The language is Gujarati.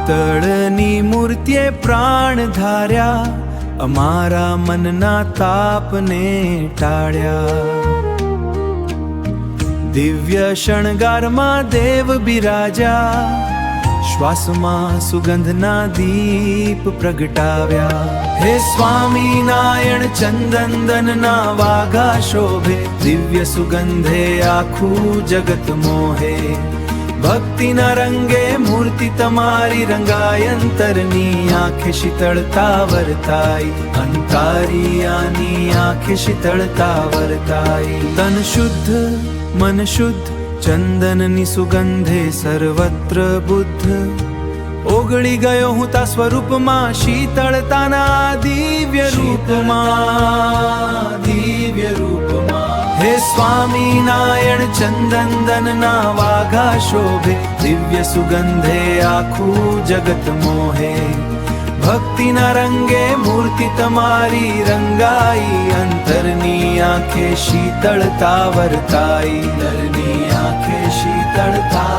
શીતળની મૂર્તિએ પ્રાણ ધાર્યા, અમારા મનના તાપને ટાળ્યા. દિવ્ય શણગારમાં દેવ બિરાજા, શ્વાસમાં સુગંધના દીપ પ્રગટાવ્યા. હે સ્વામિનારાયણ ચંદનદનના વાઘા શોભે, દિવ્ય સુગંધે આખું જગત મોહે. ભક્તિના રંગે મૂર્તિ તમારી રંગાય, અંતરની આંખે શીતળતા વર્તાઈ, અંતારિયાની આંખે શીતળતા વર્તાઈ. તન શુદ્ધ મન શુદ્ધ ચંદનની સુગંધે સર્વત્ર બુદ્ધ, ઓગળી ગયો હું તા સ્વરૂપમાં, શીતળતાના દિવ્ય રૂપમાં, દિવ્ય રૂપમાં. હે સ્વામિનારાયણ ચંદનદનના વાઘા શોભે, દિવ્ય સુગંધે આખું જગત મોહે. ભક્તિના રંગે મૂર્તિ તમારી રંગાઈ, અંતરની આંખે શીતળતા વર્તાઈ, અંતરની આંખે શીતળતા